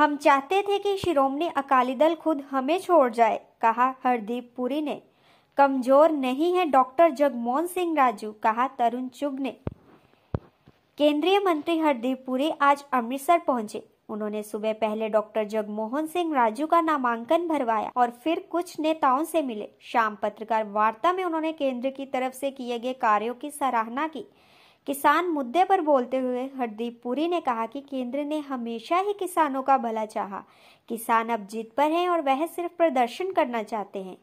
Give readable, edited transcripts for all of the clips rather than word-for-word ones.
हम चाहते थे कि शिरोमणि अकाली दल खुद हमें छोड़ जाए, कहा हरदीप पुरी ने। कमजोर नहीं है डॉक्टर जगमोहन सिंह राजू, कहा तरुण चुग ने। केंद्रीय मंत्री हरदीप पुरी आज अमृतसर पहुंचे। उन्होंने सुबह पहले डॉक्टर जगमोहन सिंह राजू का नामांकन भरवाया और फिर कुछ नेताओं से मिले। शाम पत्रकार वार्ता में उन्होंने केंद्र की तरफ से किए गए कार्यों की सराहना की। किसान मुद्दे पर बोलते हुए हरदीप पुरी ने कहा कि केंद्र ने हमेशा ही किसानों का भला चाहा। किसान अब जिद पर हैं और वह सिर्फ प्रदर्शन करना चाहते हैं।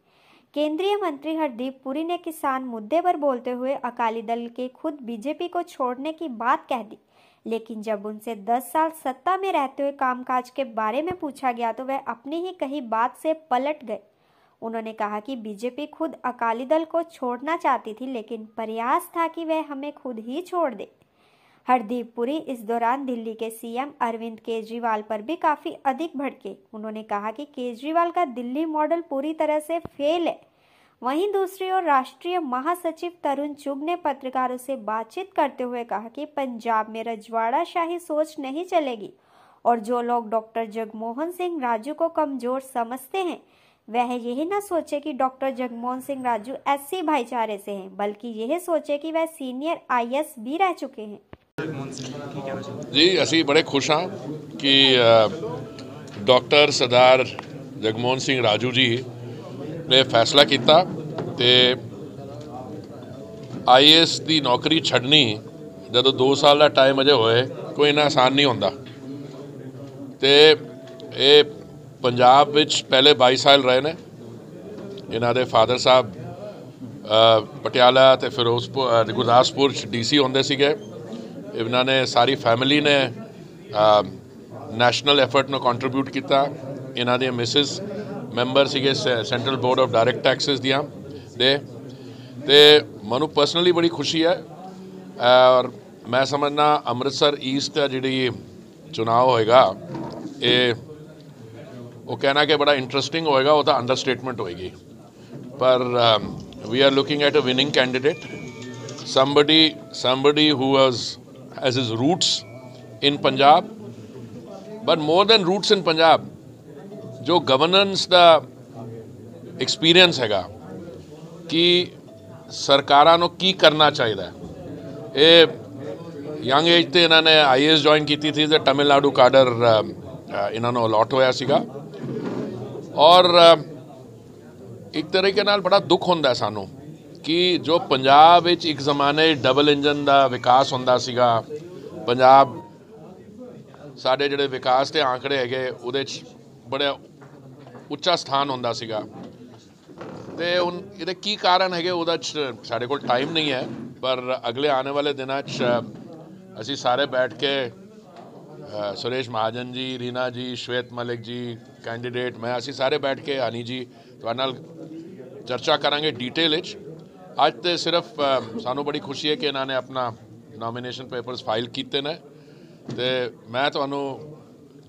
केंद्रीय मंत्री हरदीप पुरी ने किसान मुद्दे पर बोलते हुए अकाली दल के खुद बीजेपी को छोड़ने की बात कह दी, लेकिन जब उनसे 10 साल सत्ता में रहते हुए कामकाज के बारे में पूछा गया तो वह अपनी ही कही बात से पलट गए। उन्होंने कहा कि बीजेपी खुद अकाली दल को छोड़ना चाहती थी, लेकिन प्रयास था कि वह हमें खुद ही छोड़ दे। हरदीप पुरी इस दौरान दिल्ली के सीएम अरविंद केजरीवाल पर भी काफी अधिक भड़के। उन्होंने कहा कि केजरीवाल का दिल्ली मॉडल पूरी तरह से फेल है। वहीं दूसरी ओर राष्ट्रीय महासचिव तरुण चुग ने पत्रकारों से बातचीत करते हुए कहा कि पंजाब में रजवाड़ाशाही सोच नहीं चलेगी और जो लोग डॉक्टर जगमोहन सिंह राजू को कमजोर समझते हैं वह यही न सोचे कि डॉक्टर जगमोहन सिंह राजू एससी भाईचारे से हैं, बल्कि यह सोचे कि वह सीनियर आईएएस भी रह चुके हैं। जी असी बड़े खुश हाँ कि डॉक्टर सरदार जगमोहन सिंह राजू जी ने फैसला किया ते आईएएस की नौकरी छड्डनी जदों 2 साल का टाइम अजे होए कोई इन्ना आसान नहीं होंदा। ते ये पंजाब विच पहले 22 साल रहे ने। इन्हां दे फादर साहब पटियाला ते फिरोजपुर गुरदासपुर डीसी होंदे सीगे। इन्हां ने सारी फैमिली ने नैशनल एफर्ट में कंट्रीब्यूट किया। इन्हां दी मिसिस मैंबर सीगे central board of direct taxes दियां दे ते मनु पर्सनली बड़ी खुशी है। और मैं समझना अमृतसर ईस्ट का जिहड़ी चुनाव होएगा ये वो कहना कि बड़ा इंटरेस्टिंग होएगा वो तो अंडरस्टेटमेंट होएगी। पर we are looking at a winning candidate, somebody who has his roots in Punjab, but more than roots in Punjab, जो गवर्नेंस का एक्सपीरियंस हैगा कि सरकारां नूं की करना चाहिए। ये यंग एज ते इन्होंने आईएएस ज्वाइन की थी तो तमिलनाडु काडर इन्होंने अलॉट होया सीगा और एक तरीके नाल बड़ा दुख होंदा सानू कि जो पंजाब विच एक जमाने डबल इंजन का विकास होंदा सीगा। पंजाब साडे जिहड़े विकास के आंकड़े हैगे उहदे च बड़ा उच्चा स्थान होंदा सीगा ते हुण इहदे की कारण हैगे उहदा च साडे कोल टाइम नहीं है। पर अगले आने वाले दिनां च असीं सारे बैठ के सुरेश महाजन जी, रीना जी, श्वेत मलिक जी कैंडीडेट, मैं असीं सारे बैठ के आनी जी तुहाडे नाल चर्चा करांगे डिटेल विच। अज तो सिर्फ सानू बड़ी खुशी है कि इन्होंने अपना नॉमिनेशन पेपर्स फाइल किए ने ते मैं तुहानू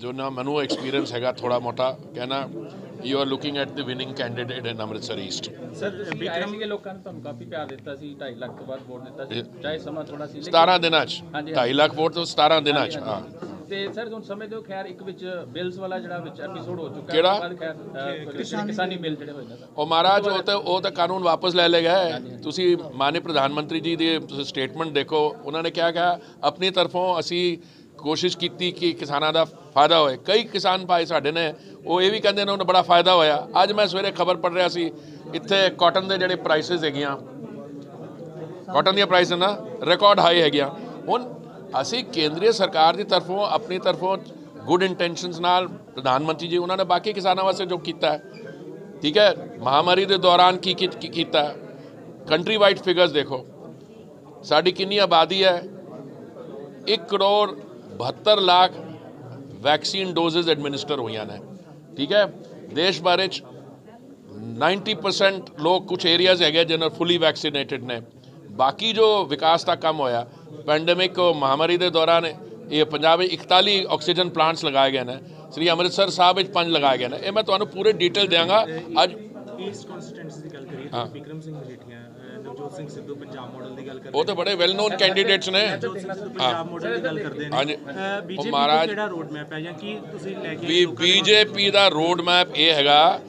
जो ना मैनू एक्सपीरियंस हैगा थोड़ा मोटा कहना you are looking at the winning candidate in Amritsar east. Sir Vikram के लोगों ने ਤੁਹਾਨੂੰ ਕਾਫੀ ਪਿਆਰ ਦਿੱਤਾ ਸੀ 2.5 ਲੱਖ ਤੋਂ ਬਾਅਦ ਵੋਟ ਦਿੱਤਾ ਸੀ ਚਾਹੇ ਸਮਾਂ ਥੋੜਾ ਸੀ 17 ਦਿਨਾਂ ਚ 2.5 ਲੱਖ ਵੋਟ ਤੋਂ 17 ਦਿਨਾਂ ਚ ਹਾਂ। ਤੇ ਸਰ ਹੁਣ ਸਮਝਦੇ ਹੋ ਖੈਰ ਇੱਕ ਵਿੱਚ ਬਿਲਸ ਵਾਲਾ ਜਿਹੜਾ ਵਿੱਚ ਐਪੀਸੋਡ ਹੋ ਚੁੱਕਾ ਕਿਹੜਾ ਬਾਅਦ ਖੈਰ ਕਿਸਾਨੀ ਬਿੱਲ ਜਿਹੜੇ ਹੋਏ ਨੇ ਸਰ ਉਹ ਮਹਾਰਾਜ ਉਹ ਤਾਂ ਕਾਨੂੰਨ ਵਾਪਸ ਲੈ ਲੇਗਾ। ਤੁਸੀਂ ਮਾਨਯ ਪ੍ਰਧਾਨ ਮੰਤਰੀ ਜੀ ਦੀ ਸਟੇਟਮੈਂਟ ਦੇਖੋ, ਉਹਨਾਂ ਨੇ ਕਿਹਾ ਆਪਣੀ ਤਰਫੋਂ ਅਸੀਂ कोशिश की कि किसानों का फायदा होए। कई किसान भाई साढ़े ने वो ये भी कहते हैं उन्हें बड़ा फायदा होया। अज मैं सवेरे खबर पढ़ रहा सी इत्थे कॉटन के जोड़े प्राइसिस हैगियां, कॉटन दी प्राइस ना रिकॉर्ड हाई हैगियां। हुण असी केंद्रीय सरकार की तरफों अपनी तरफों गुड इंटेंशनस नाल प्रधानमंत्री जी उन्होंने बाकी किसानों वास्ते जो किया ठीक है, महामारी के दौरान की किया। कंट्री वाइड फिगर्स देखो, साड़ी कितनी आबादी है, 1 crore 72 lakh vaccine doses administer हुई ने ठीक है। देश भर 90% लोग कुछ एरियाज है जिन्हें फुली वैक्सीनेटेड ने। बाकी जो विकास का कम होया पैंडेमिक महामारी के दौरान ये पंजाब 41 ऑक्सीजन प्लांट्स लगाए गए हैं। श्री अमृतसर साहब 5 लगाए गए हैं। ये मैं तुहानू पूरे डिटेल देंगा। अज ईस्ट कॉन्स्टिट्यूएंसी की गल करिए विक्रम सिंह मजीठिया नवजोत ਨਵਜੋਤ ਸਿੰਘ ਸਿੱਧੂ ਪੰਜਾਬ ਮਾਡਲ ਦੀ ਗੱਲ ਕਰਦੇ ਉਹ ਤਾਂ ਬੜੇ ਵੈਲ ਨੋਨ ਕੈਂਡੀਡੇਟਸ ਨੇ। ਨਵਜੋਤ ਸਿੰਘ ਸਿੱਧੂ ਪੰਜਾਬ ਮਾਡਲ ਦੀ ਗੱਲ ਕਰਦੇ ਨੇ। ਹਾਂਜੀ ਬੀਜੇਪੀ ਮਹਾਰਾਜ ਕਿਹੜਾ ਰੋਡ ਮੈਪ ਹੈ ਜਾਂ ਕੀ ਤੁਸੀਂ ਲੈ ਕੇ ਬੀਜੇਪੀ ਦਾ ਰੋਡ ਮੈਪ ਇਹ ਹੈਗਾ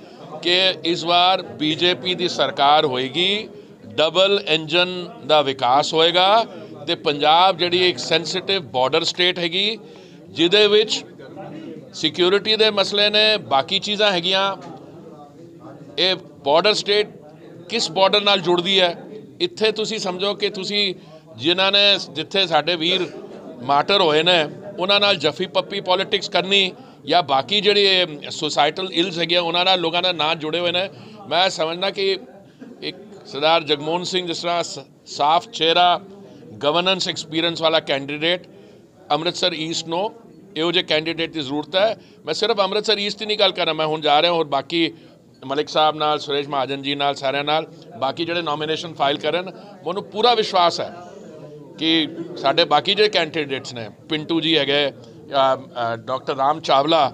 ਕਿ ਇਸ ਵਾਰ ਬੀਜੇਪੀ ਦੀ ਸਰਕਾਰ ਹੋਏਗੀ, ਡਬਲ ਇੰਜਨ ਦਾ ਵਿਕਾਸ ਹੋਏਗਾ ਤੇ ਪੰਜਾਬ ਜਿਹੜੀ ਇੱਕ ਸੈਂਸਿਟਿਵ ਬਾਰਡਰ ਸਟੇਟ ਹੈਗੀ ਜਿਹਦੇ ਵਿੱਚ ਸਿਕਿਉਰਿਟੀ ਦੇ ਮਸਲੇ ਨੇ, ਬਾਕੀ ਚੀਜ਼ਾਂ ਹੈਗੀਆਂ। ਇਹ ਬਾਰਡਰ ਸਟੇਟ ਕਿਸ ਬਾਰਡਰ ਨਾਲ ਜੁੜਦੀ ਹੈ? ਇੱਥੇ ਤੁਸੀਂ ਸਮਝੋ ਕਿ ਤੁਸੀਂ ਜਿਨ੍ਹਾਂ ਨੇ ਜਿੱਥੇ ਸਾਡੇ ਵੀਰ ਮਾਰਟਰ ਹੋਏ ਨੇ ਉਹਨਾਂ ਨਾਲ ਜੱਫੀ ਪੱਪੀ ਪੋਲਿਟਿਕਸ ਕਰਨੀ ਜਾਂ ਬਾਕੀ ਜਿਹੜੀ ਸੁਸਾਇਟਲ ਇਲਸ ਹੈਗੀਆਂ ਉਹਨਾਂ ਨਾਲ ਲੋਕਾਂ ਦੇ ਨਾਂ ਜੁੜੇ ਹੋਏ ਨੇ। ਮੈਂ ਸਮਝਦਾ ਕਿ ਇੱਕ ਸਰਦਾਰ ਜਗਮੋਹਨ ਸਿੰਘ ਜਿਸ ਤਰ੍ਹਾਂ ਸਾਫ਼ ਚਿਹਰਾ, ਗਵਰਨੈਂਸ ਐਕਸਪੀਰੀਅੰਸ ਵਾਲਾ ਕੈਂਡੀਡੇਟ ਅੰਮ੍ਰਿਤਸਰ ਈਸਟ ਨੂੰ ਇਹੋ ਜਿਹੇ ਕੈਂਡੀਡੇਟ ਦੀ ਜ਼ਰੂਰਤ ਹੈ। ਮੈਂ ਸਿਰਫ ਅੰਮ੍ਰਿਤਸਰ ਈਸਟ ਦੀ ਨਹੀਂ ਗੱਲ ਕਰ ਰਿਹਾ, ਮੈਂ ਹੁਣ ਜਾ ਰਿਹਾ ਹੋਰ ਬਾਕੀ ਮਲਿਕ ਸਾਹਿਬ ਨਾਲ, ਸੁਰੇਸ਼ ਮਹਾਜਨ ਜੀ ਨਾਲ, ਸਾਰਿਆਂ ਨਾਲ, ਬਾਕੀ ਜਿਹੜੇ ਨੋਮੀਨੇਸ਼ਨ ਫਾਈਲ ਕਰਨ, ਮੈਨੂੰ ਪੂਰਾ ਵਿਸ਼ਵਾਸ ਹੈ ਕਿ ਸਾਡੇ ਬਾਕੀ ਜਿਹੜੇ ਕੈਂਡੀਡੇਟਸ ਨੇ, ਪਿੰਟੂ ਜੀ ਹੈਗੇ, ਡਾਕਟਰ ਰਾਮ ਚਾਵਲਾ,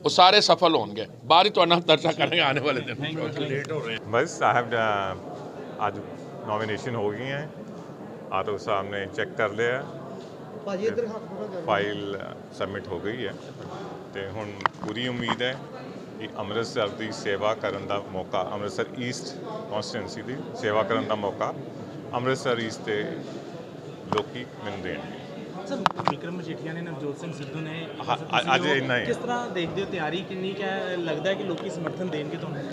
ਉਹ ਸਾਰੇ ਸਫਲ ਹੋਣਗੇ। ਬਾਹਰ ਹੀ ਤੁਹਾਡੇ ਨਾਲ ਚਰਚਾ ਕਰਾਂਗੇ ਆने वाले दिन। लेट हो रहे हैं बस साहब आज नॉमिनेशन हो गई हैं, आतो साहब ने चेक कर लिया, फाइल सबमिट हो गई है तो हुण पूरी उम्मीद है कि ਅੰਮ੍ਰਿਤਸਰ ਦੀ ਸੇਵਾ ਕਰਨ ਦਾ ਮੌਕਾ, ਅੰਮ੍ਰਿਤਸਰ ਈਸਟ ਕੌਂਸਟੀਟੂਐਂਸੀ ਦੀ ਸੇਵਾ ਕਰਨ ਦਾ ਮੌਕਾ ਅੰਮ੍ਰਿਤਸਰ ਈਸਟ ਦੇ ਲੋਕੀ ਮੈਨੂੰ ਦੇਣਗੇ। ਸਰ ਵਿਕਰਮ ਮਜੀਠੀਆ ਨੇ ਨਵਜੋਤ ਸਿੰਘ ਸਿੱਧੂ ਨੇ ਅੱਜ ਇੰਨਾ ਹੀ। ਕਿਸ ਤਰ੍ਹਾਂ ਦੇਖਦੇ ਹੋ, ਤਿਆਰੀ ਕਿੰਨੀ ਕੁ ਹੈ? ਲੱਗਦਾ ਹੈ ਕਿ ਲੋਕੀ ਸਮਰਥਨ ਦੇਣਗੇ ਤੁਹਾਨੂੰ?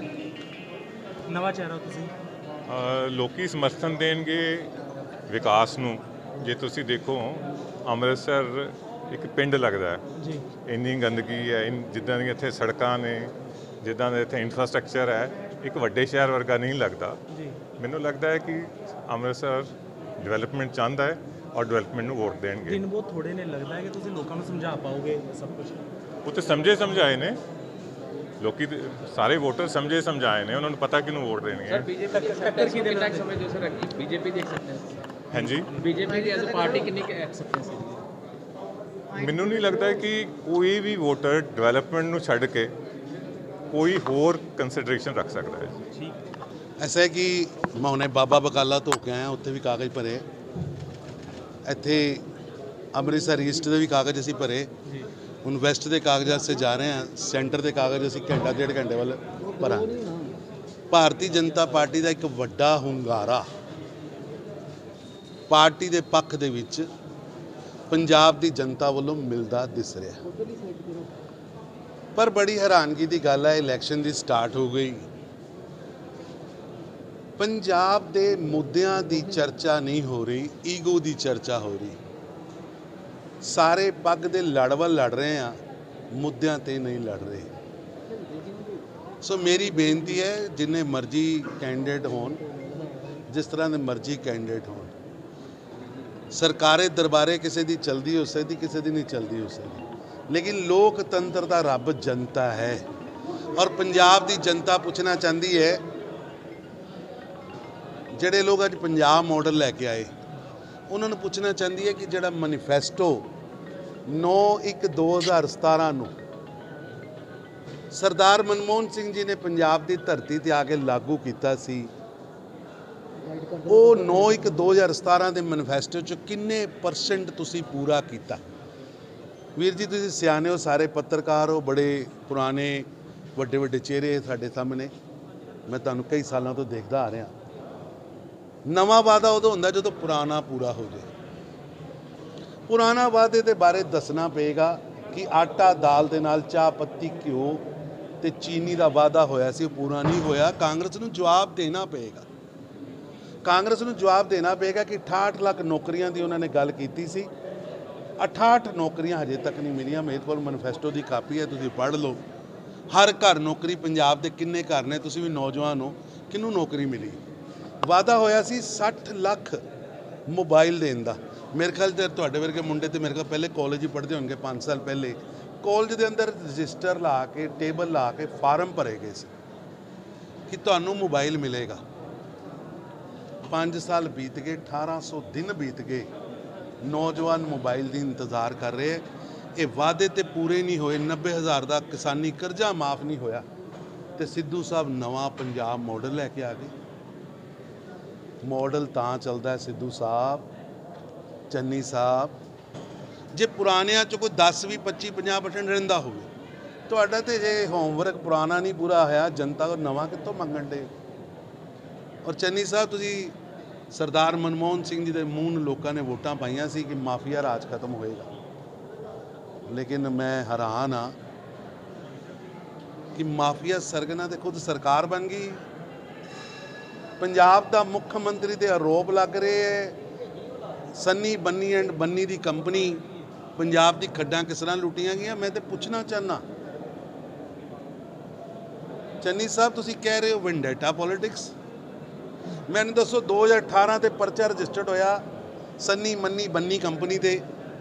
ਨਵਾਂ ਚਿਹਰਾ ਤੁਸੀਂ ਲੋਕੀ ਸਮਰਥਨ ਦੇਣਗੇ ਵਿਕਾਸ ਨੂੰ। ਜੇ ਤੁਸੀਂ ਦੇਖੋ ਅੰਮ੍ਰਿਤਸਰ ਇੱਕ ਪਿੰਡ ਲੱਗਦਾ ਹੈ ਜੀ, ਇੰਨੀ ਗੰਦਗੀ ਹੈ, ਜਿੱਦਾਂ ਦੀਆਂ ਇੱਥੇ ਸੜਕਾਂ ਨੇ, ਜਿੱਦਾਂ ਦਾ ਇੱਥੇ ਇਨਫਰਾਸਟਰਕਚਰ ਹੈ, ਇੱਕ ਵੱਡੇ ਸ਼ਹਿਰ ਵਰਗਾ ਨਹੀਂ ਲੱਗਦਾ ਜੀ। ਮੈਨੂੰ ਲੱਗਦਾ ਹੈ ਕਿ ਅੰਮ੍ਰਿਤਸਰ ਡਿਵੈਲਪਮੈਂਟ ਚਾਹੁੰਦਾ ਹੈ ਔਰ ਡਿਵੈਲਪਮੈਂਟ ਨੂੰ ਵੋਟ ਦੇਣਗੇ। ਦਿਨ ਬਹੁਤ ਥੋੜੇ ਨੇ, ਲੱਗਦਾ ਹੈ ਕਿ ਤੁਸੀਂ ਲੋਕਾਂ ਨੂੰ ਸਮਝਾ ਪਾਓਗੇ ਸਭ ਕੁਝ? ਉਹ ਤਾਂ ਸਮਝਾਏ ਨੇ ਲੋਕੀ, ਸਾਰੇ ਵੋਟਰ ਸਮਝਾਏ ਨੇ, ਉਹਨਾਂ ਨੂੰ ਪਤਾ ਕਿਹਨੂੰ ਵੋਟ ਦੇਣਗੇ। ਸਰ ਬੀਜੇਪੀ ਦੀ ਐਕਸੈਪਟੈਂਸ ਕਿੰਨਾ ਸਮਝਦੇ ਹੋ ਸਰ? ਬੀਜੇਪੀ ਦੀ ਐਕਸੈਪਟੈਂਸ, ਹਾਂਜੀ, BJP the as a party ਕਿੰਨੀ ਐਕਸੈਪਟੈਂਸ ਹੈ? ਮੈਨੂੰ ਨਹੀਂ ਲੱਗਦਾ ਕਿ ਕੋਈ ਵੀ ਵੋਟਰ ਡਿਵੈਲਪਮੈਂਟ ਨੂੰ ਛੱਡ ਕੇ ਕੋਈ ਹੋਰ ਕੰਸੀਡਰੇਸ਼ਨ ਰੱਖ ਸਕਦਾ ਹੈ। ਐਸਾ ਹੈ ਕਿ ਮੈਂ ਹੁਣੇ ਬਾਬਾ ਬਕਾਲਾ ਧੋ ਕੇ ਆਇਆ, ਉੱਥੇ ਵੀ ਕਾਗਜ਼ ਭਰੇ, ਇੱਥੇ ਅੰਮ੍ਰਿਤਸਰ ਈਸਟ ਦੇ ਵੀ ਕਾਗਜ਼ ਅਸੀਂ ਭਰੇ, ਹੁਣ ਵੈਸਟ ਦੇ ਕਾਗਜ਼ਾਂ 'ਤੇ ਜਾ ਰਹੇ ਹਾਂ, ਸੈਂਟਰ ਦੇ ਕਾਗਜ਼ ਅਸੀਂ ਘੰਟਾ ਡੇਢ ਘੰਟੇ ਵੱਲ ਭਰਾਂਗੇ। ਭਾਰਤੀ ਜਨਤਾ ਪਾਰਟੀ ਦਾ ਇੱਕ ਵੱਡਾ ਹੁੰਗਾਰਾ ਪਾਰਟੀ ਦੇ ਪੱਖ ਦੇ ਵਿੱਚ ਪੰਜਾਬ ਦੀ ਜਨਤਾ ਵੱਲੋਂ ਮਿਲਦਾ ਦਿਸ ਰਿਹਾ। ਪਰ ਬੜੀ ਹੈਰਾਨਗੀ ਦੀ ਗੱਲ ਹੈ, ਇਲੈਕਸ਼ਨ ਦੀ ਸਟਾਰਟ ਹੋ ਗਈ, ਪੰਜਾਬ ਦੇ ਮੁੱਦਿਆਂ ਦੀ ਚਰਚਾ ਨਹੀਂ ਹੋ ਰਹੀ, ਈਗੋ ਦੀ ਚਰਚਾ ਹੋ ਰਹੀ। ਸਾਰੇ ਪੱਗ ਦੇ ਲੜ ਵੱਲ ਲੜ ਰਹੇ ਆ, ਮੁੱਦਿਆਂ ਤੇ ਨਹੀਂ ਲੜ ਰਹੇ। ਸੋ ਮੇਰੀ ਬੇਨਤੀ ਹੈ, ਜਿੰਨੇ ਮਰਜ਼ੀ ਕੈਂਡੀਡੇਟ ਹੋਣ, ਜਿਸ ਤਰ੍ਹਾਂ ਦੇ ਮਰਜ਼ੀ ਕੈਂਡੀਡੇਟ ਹੋਣ, ਸਰਕਾਰੇ ਦਰਬਾਰੇ ਕਿਸੇ ਦੀ ਚਲਦੀ ਹੋ ਸਕਦੀ, ਕਿਸੇ ਦੀ ਨਹੀਂ ਚਲਦੀ ਹੋ ਸਕਦੀ, ਲੇਕਿਨ ਲੋਕਤੰਤਰ ਦਾ ਰੱਬ ਜਨਤਾ ਹੈ। ਔਰ ਪੰਜਾਬ ਦੀ ਜਨਤਾ ਪੁੱਛਣਾ ਚਾਹੁੰਦੀ ਹੈ, ਜਿਹੜੇ ਲੋਕ ਅੱਜ ਪੰਜਾਬ ਮਾਡਲ ਲੈ ਕੇ ਆਏ, ਉਹਨਾਂ ਨੂੰ ਪੁੱਛਣਾ ਚਾਹੁੰਦੀ ਹੈ ਕਿ ਜਿਹੜਾ ਮੈਨੀਫੈਸਟੋ 9/1/2017 ਨੂੰ ਸਰਦਾਰ ਮਨਮੋਹਨ ਸਿੰਘ ਜੀ ਨੇ ਪੰਜਾਬ ਦੀ ਧਰਤੀ ਤੇ ਆ ਕੇ ਲਾਗੂ ਕੀਤਾ ਸੀ, ਉਹ 9/1/2017 ਦੇ ਮੈਨੀਫੈਸਟੋ 'ਚ ਕਿੰਨੇ % ਤੁਸੀਂ ਪੂਰਾ ਕੀਤਾ? ਵੀਰ ਜੀ ਤੁਸੀਂ ਸਿਆਣੇ ਹੋ, ਸਾਰੇ ਪੱਤਰਕਾਰ ਹੋ, ਬੜੇ ਪੁਰਾਣੇ ਵੱਡੇ ਵੱਡੇ ਚਿਹਰੇ ਸਾਡੇ ਸਾਹਮਣੇ, ਮੈਂ ਤੁਹਾਨੂੰ ਕਈ ਸਾਲਾਂ ਤੋਂ ਦੇਖਦਾ ਆ ਰਿਹਾ। ਨਵਾਂ ਵਾਅਦਾ ਉਦੋਂ ਹੁੰਦਾ ਜਦੋਂ ਪੁਰਾਣਾ ਪੂਰਾ ਹੋ ਜਾਏ। ਪੁਰਾਣਾ ਵਾਅਦੇ ਦੇ ਬਾਰੇ ਦੱਸਣਾ ਪਏਗਾ ਕਿ ਆਟਾ ਦਾਲ ਦੇ ਨਾਲ ਚਾਹ ਪੱਤੀ ਘਿਓ ਤੇ ਚੀਨੀ ਦਾ ਵਾਅਦਾ ਹੋਇਆ ਸੀ, ਉਹ ਪੂਰਾ ਨਹੀਂ ਹੋਇਆ। ਕਾਂਗਰਸ ਨੂੰ ਜਵਾਬ ਦੇਣਾ ਪਏਗਾ, ਕਾਂਗਰਸ ਨੂੰ ਜਵਾਬ ਦੇਣਾ ਪਏਗਾ ਕਿ 68 ਲੱਖ ਨੌਕਰੀਆਂ ਦੀ ਉਹਨਾਂ ਨੇ ਗੱਲ ਕੀਤੀ ਸੀ, 68 ਨੌਕਰੀਆਂ ਹਜੇ ਤੱਕ ਨਹੀਂ ਮਿਲੀਆਂ। ਮੇਰੇ ਕੋਲ ਮੈਨੀਫੈਸਟੋ ਦੀ ਕਾਪੀ ਹੈ, ਤੁਸੀਂ ਪੜ੍ਹ ਲਓ। ਹਰ ਘਰ ਨੌਕਰੀ, ਪੰਜਾਬ ਦੇ ਕਿੰਨੇ ਘਰ ਨੇ, ਤੁਸੀਂ ਵੀ ਨੌਜਵਾਨ ਹੋ, ਕਿਹਨੂੰ ਨੌਕਰੀ ਮਿਲੀ? ਵਾਅਦਾ ਹੋਇਆ ਸੀ 60 ਲੱਖ ਮੋਬਾਈਲ ਦੇਣ ਦਾ। ਮੇਰੇ ਖਿਆਲ ਤੇ ਤੁਹਾਡੇ ਵਰਗੇ ਮੁੰਡੇ ਤੇ ਮੇਰੇ ਖਿਆਲ ਪਹਿਲੇ ਕਾਲਜ ਹੀ ਪੜ੍ਹਦੇ ਹੋਣਗੇ, 5 ਸਾਲ ਪਹਿਲੇ ਕਾਲਜ ਦੇ ਅੰਦਰ ਰਜਿਸਟਰ ਲਾ ਕੇ, ਟੇਬਲ ਲਾ ਕੇ ਫਾਰਮ ਭਰੇ ਗਏ ਸੀ ਕਿ ਤੁਹਾਨੂੰ ਮੋਬਾਈਲ ਮਿਲੇਗਾ। 5 ਸਾਲ ਬੀਤ ਗਏ, 1800 ਦਿਨ ਬੀਤ ਗਏ, ਨੌਜਵਾਨ ਮੋਬਾਈਲ ਦੀ ਇੰਤਜ਼ਾਰ ਕਰ ਰਹੇ। ਇਹ ਵਾਅਦੇ ਤੇ ਪੂਰੇ ਨਹੀਂ ਹੋਏ। 90,000 ਦਾ ਕਿਸਾਨੀ ਕਰਜ਼ਾ ਮਾਫ ਨਹੀਂ ਹੋਇਆ ਤੇ ਸਿੱਧੂ ਸਾਹਿਬ ਨਵਾਂ ਪੰਜਾਬ ਮਾਡਲ ਲੈ ਕੇ ਆ ਗਏ। ਮਾਡਲ ਤਾਂ ਚੱਲਦਾ ਸਿੱਧੂ ਸਾਹਿਬ, ਚੰਨੀ ਸਾਹਿਬ, ਜੇ ਪੁਰਾਣਿਆਂ 'ਚ ਕੋਈ 10 ਵੀ 25 50% ਰਹਿੰਦਾ ਹੋਵੇ। ਤੁਹਾਡਾ ਤੇ ਜੇ ਹੋਮਵਰਕ ਪੁਰਾਣਾ ਨਹੀਂ ਪੂਰਾ ਹੋਇਆ, ਜਨਤਾ ਕੋਲ ਨਵਾਂ ਕਿੱਥੋਂ ਮੰਗਣ ਦੇ। ਔਰ ਚੰਨੀ ਸਾਹਿਬ, ਤੁਸੀਂ ਸਰਦਾਰ ਮਨਮੋਹਨ ਸਿੰਘ ਜੀ ਦੇ ਮੂੰਹ ਨੂੰ ਲੋਕਾਂ ਨੇ ਵੋਟਾਂ ਪਾਈਆਂ ਸੀ ਕਿ ਮਾਫੀਆ ਰਾਜ ਖਤਮ ਹੋਏਗਾ, ਲੇਕਿਨ ਮੈਂ ਹੈਰਾਨ ਹਾਂ ਕਿ ਮਾਫੀਆ ਸਰਗਨਾ ਤੇ ਖੁਦ ਸਰਕਾਰ ਬਣ ਗਈ। ਪੰਜਾਬ ਦਾ ਮੁੱਖ ਮੰਤਰੀ ਤੇ ਆਰੋਪ ਲੱਗ ਰਹੇ ਹੈ ਸੰਨੀ ਬੰਨੀ ਐਂਡ ਬੰਨੀ ਦੀ ਕੰਪਨੀ ਪੰਜਾਬ ਦੀ ਖੱਡਾਂ ਕਿਸ ਤਰ੍ਹਾਂ ਲੁੱਟੀਆਂ ਗਈਆਂ। ਮੈਂ ਤੇ ਪੁੱਛਣਾ ਚਾਹੁੰਦਾ ਚੰਨੀ ਸਾਹਿਬ, ਤੁਸੀਂ ਕਹਿ ਰਹੇ ਹੋ ਵੈਂਡੇਟਾ ਪੋਲਿਟਿਕਸ। ਮੈਨੂੰ ਦੱਸੋ 2018 ਤੇ ਪਰਚਾ ਰਜਿਸਟਰਡ ਹੋਇਆ ਸੰਨੀ ਮੰਨੀ ਬੰਨੀ ਕੰਪਨੀ ਤੇ,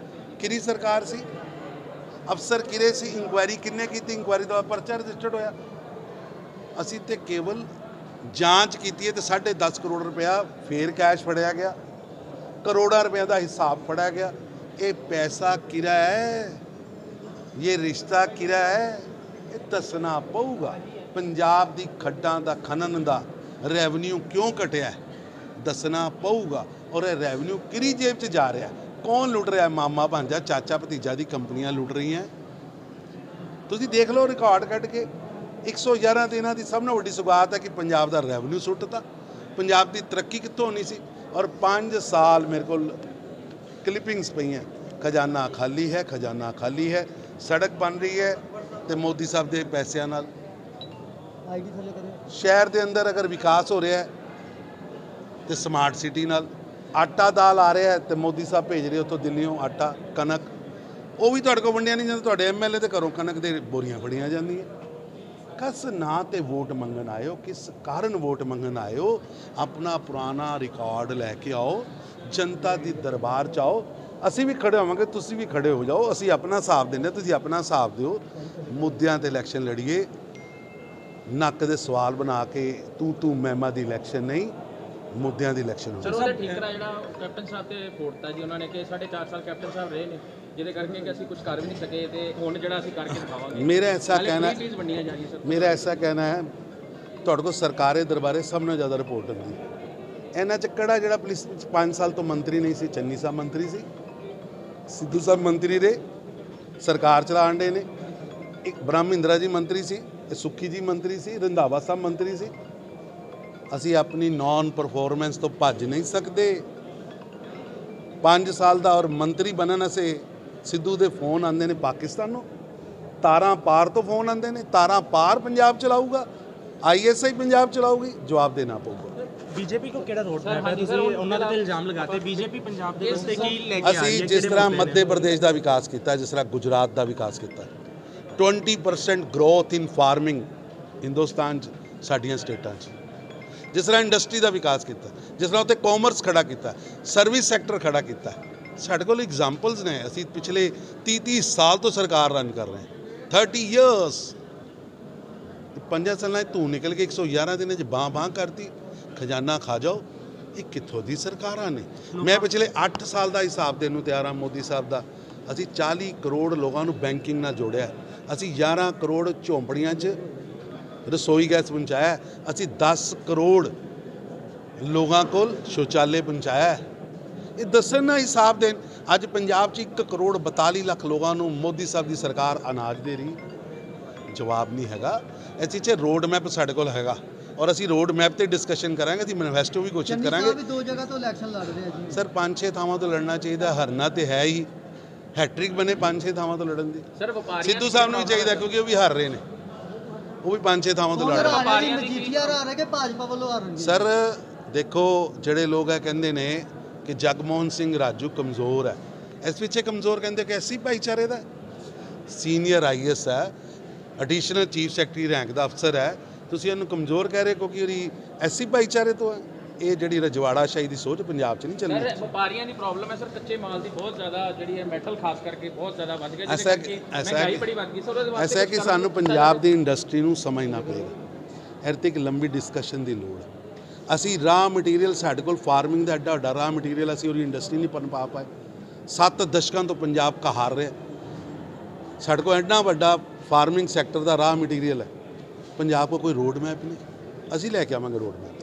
ਕਿਹੜੀ ਸਰਕਾਰ ਸੀ, ਅਫਸਰ ਕਿਹੜੇ ਸੀ, ਇਨਕੁਆਇਰੀ ਕਿੰਨੇ ਕੀਤੀ, ਇਨਕੁਆਇਰੀ ਦਾ ਪਰਚਾ ਰਜਿਸਟਰਡ ਹੋਇਆ। ਅਸੀਂ ਤੇ ਕੇਵਲ ਜਾਂਚ ਕੀਤੀ ਹੈ ਤੇ 10.5 ਕਰੋੜ ਰੁਪਇਆ ਫੇਰ ਕੈਸ਼ ਫੜਿਆ ਗਿਆ, ਕਰੋੜਾਂ ਰੁਪਏ ਦਾ ਹਿਸਾਬ ਫੜਿਆ ਗਿਆ। ਇਹ ਪੈਸਾ ਕਿਹਦਾ ਹੈ, ਇਹ ਰਿਸ਼ਤਾ ਕਿਹਦਾ ਹੈ, ਇਹ ਦੱਸਣਾ ਪਊਗਾ। ਪੰਜਾਬ ਦੀ ਖੱਡਾਂ ਦਾ ਖਨਨ ਦਾ ਰੈਵਨਿਊ ਕਿਉਂ ਘਟਿਆ, ਦੱਸਣਾ ਪਊਗਾ। ਔਰ ਇਹ ਰੈਵਨਿਊ ਕਿਹੜੀ ਜੇਬ 'ਚ ਜਾ ਰਿਹਾ, ਕੌਣ ਲੁੱਟ ਰਿਹਾ, ਮਾਮਾ ਭਾਂਜਾ ਚਾਚਾ ਭਤੀਜਾ ਦੀ ਕੰਪਨੀਆਂ ਲੁੱਟ ਰਹੀਆਂ। ਤੁਸੀਂ ਦੇਖ ਲਓ ਰਿਕਾਰਡ ਕੱਢ ਕੇ। 111 ਦਿਨਾਂ ਦੀ ਸਭ ਨਾਲੋਂ ਵੱਡੀ ਸੁਗਾਤ ਹੈ ਕਿ ਪੰਜਾਬ ਦਾ ਰੈਵਨਿਊ ਸੁੱਟਤਾ। ਪੰਜਾਬ ਦੀ ਤਰੱਕੀ ਕਿੱਥੋਂ ਹੋਣੀ ਸੀ। ਔਰ 5 ਸਾਲ ਮੇਰੇ ਕੋਲ ਕਲਿੱਪਿੰਗਸ ਪਈਆਂ, ਖਜ਼ਾਨਾ ਖਾਲੀ ਹੈ, ਖਜ਼ਾਨਾ ਖਾਲੀ ਹੈ। ਸੜਕ ਬਣ ਰਹੀ ਹੈ ਤੇ ਮੋਦੀ ਸਾਹਿਬ ਦੇ ਪੈਸਿਆਂ ਨਾਲ। ਸ਼ਹਿਰ ਦੇ ਅੰਦਰ ਅਗਰ ਵਿਕਾਸ ਹੋ ਰਿਹਾ ਹੈ ਤੇ ਸਮਾਰਟ ਸਿਟੀ ਨਾਲ। ਆਟਾ ਦਾਲ ਆ ਰਿਹਾ ਹੈ ਤੇ ਮੋਦੀ ਸਾਹਿਬ ਭੇਜ ਰਹੇ ਉੱਥੋਂ ਦਿੱਲੀੋਂ ਆਟਾ ਕਣਕ, ਉਹ ਵੀ ਤੁਹਾਡੇ ਕੋਲ ਵੰਡਿਆ ਨਹੀਂ ਜਾਂਦਾ। ਤੁਹਾਡੇ MLA ਦੇ ਘਰੋਂ ਕਣਕ ਦੇ ਬੋਰੀਆਂ ਫੜੀਆਂ ਜਾਂਦੀਆਂ। ਕਿਸ ਨਾਂ ਤੇ ਵੋਟ ਮੰਗਣ ਆਏ ਹੋ, ਕਿਸ ਕਾਰਨ ਵੋਟ ਮੰਗਣ ਆਏ ਹੋ। ਆਪਣਾ ਪੁਰਾਣਾ ਰਿਕਾਰਡ ਲੈ ਕੇ ਆਓ, ਜਨਤਾ ਦੀ ਦਰਬਾਰ 'ਚ ਆਓ। ਅਸੀਂ ਵੀ ਖੜੇ ਹੋਵਾਂਗੇ, ਤੁਸੀਂ ਵੀ ਖੜੇ ਹੋ ਜਾਓ। ਅਸੀਂ ਆਪਣਾ ਹਿਸਾਬ ਦਿੰਦੇ, ਤੁਸੀਂ ਆਪਣਾ ਹਿਸਾਬ ਦਿਓ। ਮੁੱਦਿਆਂ 'ਤੇ ਇਲੈਕਸ਼ਨ ਲੜੀਏ, ਨੱਕ ਦੇ ਸਵਾਲ ਬਣਾ ਕੇ ਤੂੰ ਮਹਿਮਾ ਦੀ ਇਲੈਕਸ਼ਨ ਨਹੀਂ, ਮੁੱਦਿਆਂ ਦੀ ਇਲੈਕਸ਼ਨ ਹੋਣੀ। ਸਰ, ਉਹਦਾ ਠੀਕਰਾ ਜਿਹੜਾ ਕੈਪਟਨ ਸਾਹਿਬ ਤੇ ਫੋੜਤਾ ਜੀ ਉਹਨਾਂ ਨੇ ਕਿ 4.5 ਸਾਲ ਕੈਪਟਨ ਸਾਹਿਬ ਰਹੇ ਨੇ, ਜਿਹਦੇ ਕਰਕੇ ਕਿ ਅਸੀਂ ਕੁਝ ਕਰ ਵੀ ਨਹੀਂ ਸਕੇ ਤੇ ਹੁਣ ਜਿਹੜਾ ਅਸੀਂ ਕਰਕੇ ਦਿਖਾਵਾਂਗੇ। ਮੇਰਾ ਐਸਾ ਕਹਿਣਾ ਹੈ, ਤੁਹਾਡੇ ਕੋਲ ਸਰਕਾਰੇ ਦਰਬਾਰੇ ਸਭ ਨਾਲੋਂ ਜ਼ਿਆਦਾ ਰਿਪੋਰਟ ਹੁੰਦੀ। ਇਹਨਾਂ 'ਚ ਕਿਹੜਾ ਜਿਹੜਾ ਪੁਲਿਸ 5 ਸਾਲ ਤੋਂ ਮੰਤਰੀ ਨਹੀਂ ਸੀ। ਚੰਨੀ ਸਾਹਿਬ ਮੰਤਰੀ ਸੀ, ਸਿੱਧੂ ਸਾਹਿਬ ਮੰਤਰੀ ਰਹੇ, ਸਰਕਾਰ ਚਲਾਉਣ ਦੇ ਨੇ। ਇੱਕ ਬ੍ਰਹਮਿੰਦਰਾ ਜੀ ਮੰਤਰੀ ਸੀ, ਸੁੱਖੀ ਜੀ ਮੰਤਰੀ ਸੀ, ਰੰਧਾਵਾ ਸਾਹਿਬ ਮੰਤਰੀ ਸੀ। ਅਸੀਂ ਆਪਣੀ ਨੌਨ ਪਰਫਾਰਮੈਂਸ ਤੋਂ ਭੱਜ ਨਹੀਂ ਸਕਦੇ। 5 ਸਾਲ ਦਾ ਔਰ ਮੰਤਰੀ ਬਣਨ ਅਸੀਂ ਸਿੱਧੂ ਦੇ ਫੋਨ ਆਉਂਦੇ ਨੇ ਪਾਕਿਸਤਾਨੋਂ, ਤਾਰਾਂ ਪਾਰ ਤੋਂ ਫੋਨ ਆਉਂਦੇ ਨੇ। ਤਾਰਾਂ ਪਾਰ ਪੰਜਾਬ ਚਲਾਊਗਾ, ISI ਪੰਜਾਬ ਚਲਾਊਗੀ, ਜਵਾਬ ਦੇਣਾ ਪਊਗਾ। ਬੀਜੇਪੀ ਕੋ ਕਿਹੜਾ ਰੋਡ ਮੈਪ ਹੈ, ਤੁਸੀਂ ਉਹਨਾਂ ਦੇ ਇਲਜ਼ਾਮ ਲਗਾਤੇ ਬੀਜੇਪੀ ਪੰਜਾਬ ਦੇ ਵਾਸਤੇ ਕੀ ਲੈ ਕੇ ਆ ਰਹੀ ਹੈ। ਅਸੀਂ ਜਿਸ ਤਰ੍ਹਾਂ ਮੱਧ ਪ੍ਰਦੇਸ਼ ਦਾ ਵਿਕਾਸ ਕੀਤਾ, ਜਿਸ ਤਰ੍ਹਾਂ ਗੁਜਰਾਤ ਦਾ ਵਿਕਾਸ ਕੀਤਾ, 20% ਗਰੋਥ ਇਨ ਫਾਰਮਿੰਗ ਹਿੰਦੁਸਤਾਨ 'ਚ ਸਾਡੀਆਂ ਸਟੇਟਾਂ 'ਚ। ਜਿਸ ਤਰ੍ਹਾਂ ਇੰਡਸਟਰੀ ਦਾ ਵਿਕਾਸ ਕੀਤਾ, ਜਿਸ ਤਰ੍ਹਾਂ ਉੱਥੇ ਕਾਮਰਸ ਖੜਾ ਕੀਤਾ, ਸਰਵਿਸ ਸੈਕਟਰ ਖੜਾ ਕੀਤਾ। ਸਾਡੇ ਕੋਲ ਐਗਜ਼ਾਮਪਲਸ ਨੇ। ਅਸੀਂ ਪਿਛਲੇ 30 ਸਾਲ ਤੋਂ ਸਰਕਾਰ ਰਨ ਕਰ ਰਹੇ ਹਾਂ, 30 ਇਅਰਸ। 5 ਸਾਲਾਂ 'ਚ ਧੂੰ ਨਿਕਲ ਕੇ 111 ਦਿਨਾਂ 'ਚ ਬਾਂਹ ਕਰਤੀ। ਖਜ਼ਾਨਾ ਖਾ ਜਾਓ। ਇਹ ਕਿੱਥੋਂ ਦੀ ਸਰਕਾਰਾਂ ਨੇ। ਮੈਂ ਪਿਛਲੇ 8 ਸਾਲ ਦਾ ਹਿਸਾਬ ਦੇਣ ਨੂੰ ਤਿਆਰ ਹਾਂ ਮੋਦੀ ਸਾਹਿਬ ਦਾ। ਅਸੀਂ 40 ਕਰੋੜ ਲੋਕਾਂ ਨੂੰ ਬੈਂਕਿੰਗ ਨਾਲ ਜੋੜਿਆ। ਅਸੀਂ 11 ਕਰੋੜ ਝੌਂਪੜੀਆਂ 'ਚ ਰਸੋਈ ਗੈਸ ਪਹੁੰਚਾਇਆ। ਅਸੀਂ 10 ਕਰੋੜ ਲੋਕਾਂ ਕੋਲ ਸ਼ੌਚਾਲੇ ਪਹੁੰਚਾਇਆ। ਇਹ ਦੱਸਣ ਨਾ ਹਿਸਾਬ ਦੇਣ। ਅੱਜ ਪੰਜਾਬ 'ਚ 1 ਕਰੋੜ 42 ਲੱਖ ਲੋਕਾਂ ਨੂੰ ਮੋਦੀ ਸਾਹਿਬ ਦੀ ਸਰਕਾਰ ਅਨਾਜ ਦੇ ਰਹੀ। ਜਵਾਬ ਨਹੀਂ ਹੈਗਾ। ਇਸ 'ਚ ਰੋਡ ਮੈਪ ਸਾਡੇ ਕੋਲ ਹੈਗਾ ਔਰ ਅਸੀਂ ਰੋਡ ਮੈਪ ਤੇ ਡਿਸਕਸ਼ਨ ਕਰਾਂਗੇ। ਅਸੀਂ ਮੈਨੀਫੈਸਟੋ ਵੀ ਘੋਸ਼ਿਤ ਕਰਾਂਗੇ। ਵੀ 2 ਜਗ੍ਹਾ ਤੋਂ ਇਲੈਕਸ਼ਨ ਲੜ ਰਹੇ ਆ ਜੀ ਸਰ। 5-6 ਥਾਵਾਂ ਤੋਂ ਲੜਨਾ ਚਾਹੀਦਾ। ਹਰਨਾ ਤੇ ਹੈ ਹੀ, ਹੈਟ੍ਰਿਕ ਬਣੇ 5-6 ਥਾਵਾਂ ਤੋਂ ਲੜਨ ਦੀ। ਸਰ, ਵਪਾਰੀਆਂ ਸਿੱਧੂ ਸਾਹਿਬ ਨੂੰ ਵੀ ਚਾਹੀਦਾ ਕਿਉਂਕਿ ਉਹ ਵੀ ਹਾਰ ਰਹੇ ਨੇ, ਉਹ ਵੀ 5-6 ਥਾਵਾਂ ਤੋਂ ਲੜ ਰਹੇ। ਮਜੀਠੀਆ ਆ ਰਿਹਾ ਕਿ ਭਾਜਪਾ ਵੱਲੋਂ ਆ ਰਹੇ। ਸਰ ਦੇਖੋ, ਜਿਹੜੇ ਲੋਕ ਇਹ ਕਹਿੰਦੇ ਨੇ ਕਿ ਜਗਮੋਹਨ ਸਿੰਘ ਰਾਜੂ ਕਮਜ਼ੋਰ ਹੈ, ਇਸ ਪਿੱਛੇ ਕਮਜ਼ੋਰ ਕਹਿੰਦੇ ਕਿ ਐਸੀ ਭਾਈਚਾਰੇ ਦਾ ਸੀਨੀਅਰ IAS ਹੈ, ਐਡੀਸ਼ਨਲ ਚੀਫ ਸੈਕਟਰੀ ਰੈਂਕ ਦਾ ਅਫਸਰ ਹੈ। ਤੁਸੀਂ ਇਹਨੂੰ ਕਮਜ਼ੋਰ ਕਹਿ ਰਹੇ ਕਿਉਂਕਿ ਉਹਦੀ ਐਸੀ ਭਾਈਚਾਰੇ ਤੋਂ ਹੈ। ਇਹ ਜਿਹੜੀ ਰਜਵਾੜਾ ਸ਼ਾਹੀ ਦੀ ਸੋਚ ਪੰਜਾਬ 'ਚ ਨਹੀਂ ਚੱਲਣੀ। ਸਰ, ਵਪਾਰੀਆਂ ਦੀ ਪ੍ਰੋਬਲਮ ਹੈ ਸਰ, ਕੱਚੇ ਮਾਲ ਦੀ ਬਹੁਤ ਜ਼ਿਆਦਾ ਜਿਹੜੀ ਹੈ, ਮੈਟਲ ਖਾਸ ਕਰਕੇ ਬਹੁਤ ਜ਼ਿਆਦਾ ਵੱਧ ਗਿਆ, ਜਿਹਦੇ ਕਰਕੇ ਮਹਿੰਗਾਈ ਬੜੀ ਵੱਧ ਗਈ। ਸਰ, ਉਹਦੇ ਵਾਸਤੇ ਐਸਾ ਕਿ ਸਾਨੂੰ ਪੰਜਾਬ ਦੀ ਇੰਡਸਟਰੀ ਨੂੰ ਸਮਝਣਾ ਪਏਗਾ। ਇਹਦੇ 'ਤੇ ਇੱਕ ਲੰਬੀ ਡਿਸਕਸ਼ਨ ਦੀ ਲੋੜ ਹੈ। ਅਸੀਂ ਰਾਹ ਮਟੀਰੀਅਲ, ਸਾਡੇ ਕੋਲ ਫਾਰਮਿੰਗ ਦਾ ਐਡਾ ਵੱਡਾ ਰਾਹ ਮਟੀਰੀਅਲ, ਅਸੀਂ ਉਹਦੀ ਇੰਡਸਟਰੀ ਨਹੀਂ ਪਾ ਪਾਏ। 7 ਦਸ਼ਕਾਂ ਤੋਂ ਪੰਜਾਬ ਕਹਾਰ ਰਿਹਾ। ਸਾਡੇ ਕੋਲ ਐਡਾ ਵੱਡਾ ਫਾਰਮਿੰਗ ਸੈਕਟਰ ਦਾ ਰਾਹ ਮਟੀਰੀਅਲ ਹੈ, ਪੰਜਾਬ ਕੋਲ ਕੋਈ ਰੋਡ ਮੈਪ ਨਹੀਂ। ਅਸੀਂ ਲੈ ਕੇ ਆਵਾਂਗੇ ਰੋਡ ਮੈਪ।